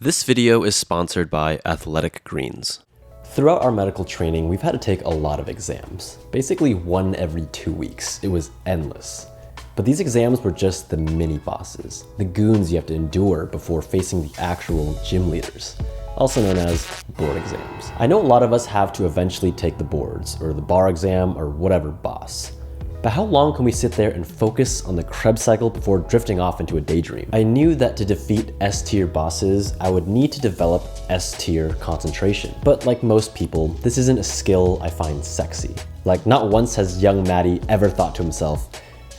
This video is sponsored by Athletic Greens. Throughout our medical training, we've had to take a lot of exams. Basically one every 2 weeks. It was endless. But these exams were just the mini bosses, the goons you have to endure before facing the actual gym leaders, also known as board exams. I know a lot of us have to eventually take the boards, or the bar exam, or whatever boss. But how long can we sit there and focus on the Krebs cycle before drifting off into a daydream? I knew that to defeat S-tier bosses, I would need to develop S-tier concentration. But like most people, this isn't a skill I find sexy. Like, not once has young Matty ever thought to himself,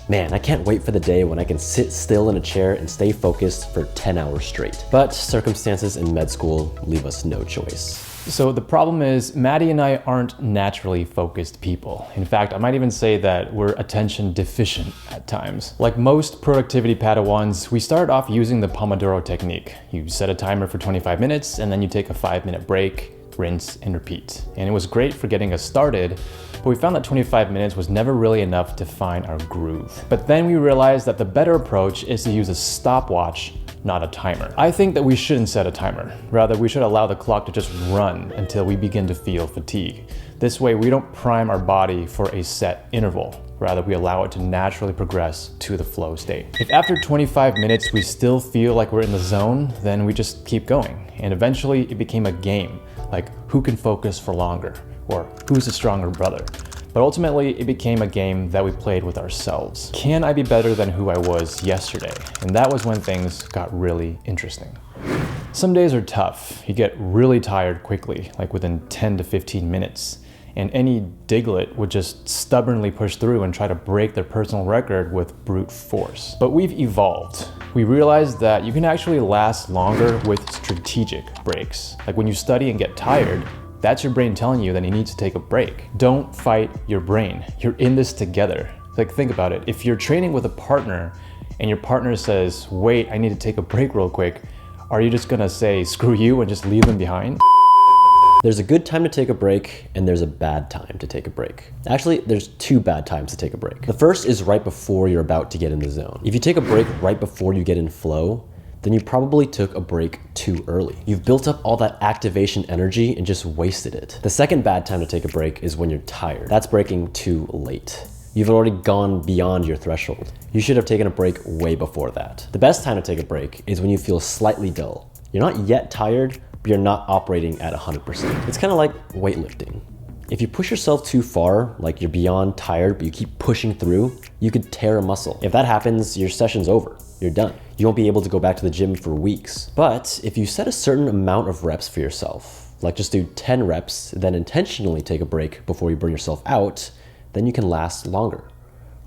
man, I can't wait for the day when I can sit still in a chair and stay focused for 10 hours straight. But circumstances in med school leave us no choice. So the problem is, Matty and I aren't naturally focused people. In fact, I might even say that we're attention deficient at times. Like most productivity Padawans, we started off using the Pomodoro Technique. You set a timer for 25 minutes and then you take a 5-minute break, rinse and repeat. And it was great for getting us started, but we found that 25 minutes was never really enough to find our groove. But then we realized that the better approach is to use a stopwatch, not a timer. I think that we shouldn't set a timer. Rather, we should allow the clock to just run until we begin to feel fatigue. This way, we don't prime our body for a set interval. Rather, we allow it to naturally progress to the flow state. If after 25 minutes we still feel like we're in the zone, then we just keep going. And eventually it became a game, like who can focus for longer, or who's the stronger brother. But ultimately, it became a game that we played with ourselves. Can I be better than who I was yesterday? And that was when things got really interesting. Some days are tough. You get really tired quickly, like within 10 to 15 minutes. And any Diglett would just stubbornly push through and try to break their personal record with brute force. But we've evolved. We realized that you can actually last longer with strategic breaks. Like when you study and get tired, that's your brain telling you that you need to take a break. Don't fight your brain. You're in this together. Like, think about it. If you're training with a partner and your partner says, wait, I need to take a break real quick, are you just gonna say, screw you, and just leave them behind? There's a good time to take a break and there's a bad time to take a break. Actually, there's 2 bad times to take a break. The first is right before you're about to get in the zone. If you take a break right before you get in flow, then you probably took a break too early. You've built up all that activation energy and just wasted it. The second bad time to take a break is when you're tired. That's breaking too late. You've already gone beyond your threshold. You should have taken a break way before that. The best time to take a break is when you feel slightly dull. You're not yet tired, but you're not operating at 100%. It's kind of like weightlifting. If you push yourself too far, like you're beyond tired, but you keep pushing through, you could tear a muscle. If that happens, your session's over. You're done. You won't be able to go back to the gym for weeks. But if you set a certain amount of reps for yourself, like just do 10 reps, then intentionally take a break before you burn yourself out, then you can last longer.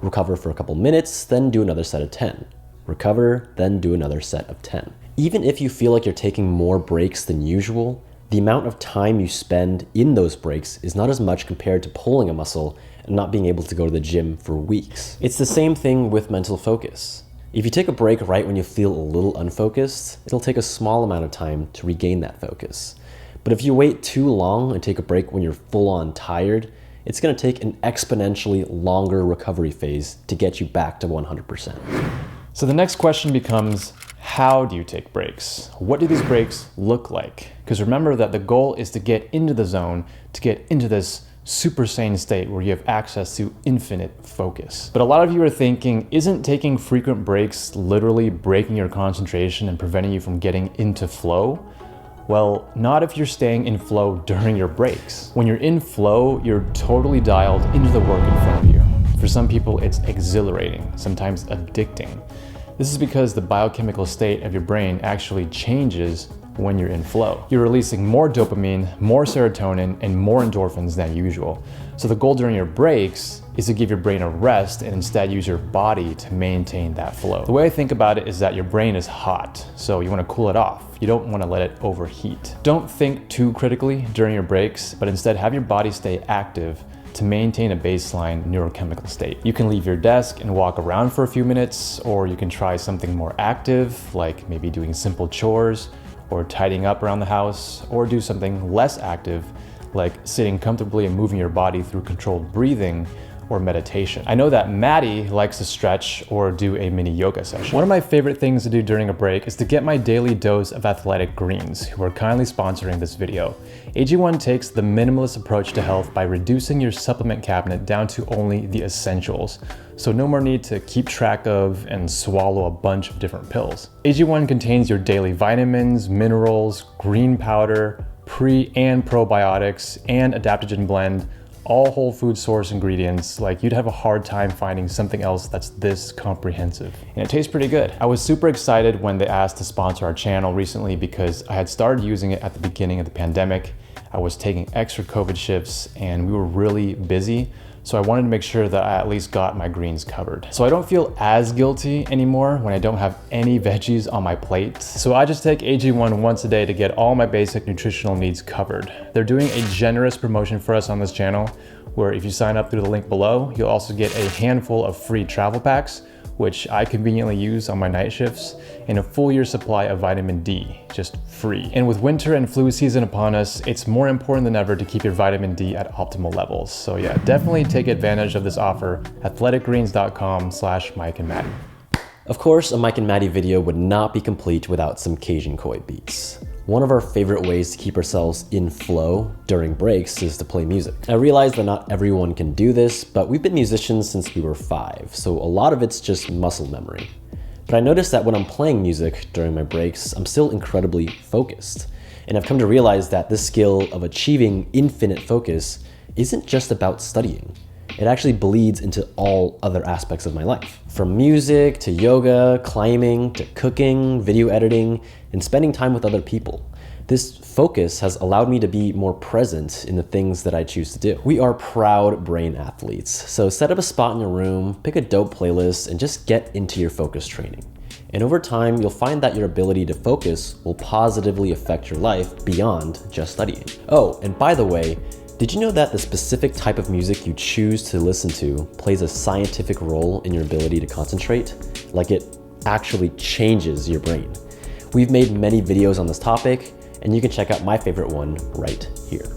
Recover for a couple minutes, then do another set of 10. Recover, then do another set of 10. Even if you feel like you're taking more breaks than usual, the amount of time you spend in those breaks is not as much compared to pulling a muscle and not being able to go to the gym for weeks. It's the same thing with mental focus. If you take a break right when you feel a little unfocused, it'll take a small amount of time to regain that focus. But if you wait too long and take a break when you're full on tired, it's gonna take an exponentially longer recovery phase to get you back to 100%. So the next question becomes, how do you take breaks? What do these breaks look like? Because remember that the goal is to get into the zone, to get into this super sane state where you have access to infinite focus. But a lot of you are thinking, isn't taking frequent breaks literally breaking your concentration and preventing you from getting into flow? Well, not if you're staying in flow during your breaks. When you're in flow, you're totally dialed into the work in front of you. For some people, it's exhilarating, sometimes addicting. This is because the biochemical state of your brain actually changes when you're in flow. You're releasing more dopamine, more serotonin, and more endorphins than usual. So the goal during your breaks is to give your brain a rest and instead use your body to maintain that flow. The way I think about it is that your brain is hot, so you want to cool it off. You don't want to let it overheat. Don't think too critically during your breaks, but instead have your body stay active to maintain a baseline neurochemical state. You can leave your desk and walk around for a few minutes, or you can try something more active, like maybe doing simple chores, or tidying up around the house, or do something less active, like sitting comfortably and moving your body through controlled breathing, or meditation. I know that Matty likes to stretch or do a mini yoga session. One of my favorite things to do during a break is to get my daily dose of Athletic Greens, who are kindly sponsoring this video. AG1 takes the minimalist approach to health by reducing your supplement cabinet down to only the essentials. So no more need to keep track of and swallow a bunch of different pills. AG1 contains your daily vitamins, minerals, green powder, pre and probiotics, and adaptogen blend, all whole food source ingredients. Like, you'd have a hard time finding something else that's this comprehensive. And it tastes pretty good. I was super excited when they asked to sponsor our channel recently because I had started using it at the beginning of the pandemic. I was taking extra COVID shifts and we were really busy. So I wanted to make sure that I at least got my greens covered. So I don't feel as guilty anymore when I don't have any veggies on my plate. So I just take AG1 once a day to get all my basic nutritional needs covered. They're doing a generous promotion for us on this channel, where if you sign up through the link below, you'll also get a handful of free travel packs, which I conveniently use on my night shifts, and a full year supply of vitamin D, just free. And with winter and flu season upon us, it's more important than ever to keep your vitamin D at optimal levels. So yeah, definitely take advantage of this offer, athleticgreens.com/Mike and Matty. Of course, a Mike and Matty video would not be complete without some Cajun koi beats. One of our favorite ways to keep ourselves in flow during breaks is to play music. I realize that not everyone can do this, but we've been musicians since we were 5, so a lot of it's just muscle memory. But I noticed that when I'm playing music during my breaks, I'm still incredibly focused. And I've come to realize that this skill of achieving infinite focus isn't just about studying. It actually bleeds into all other aspects of my life. From music to yoga, climbing to cooking, video editing, and spending time with other people. This focus has allowed me to be more present in the things that I choose to do. We are proud brain athletes, so set up a spot in your room, pick a dope playlist, and just get into your focus training. And over time, you'll find that your ability to focus will positively affect your life beyond just studying. Oh, and by the way, did you know that the specific type of music you choose to listen to plays a scientific role in your ability to concentrate? Like, it actually changes your brain. We've made many videos on this topic, and you can check out my favorite one right here.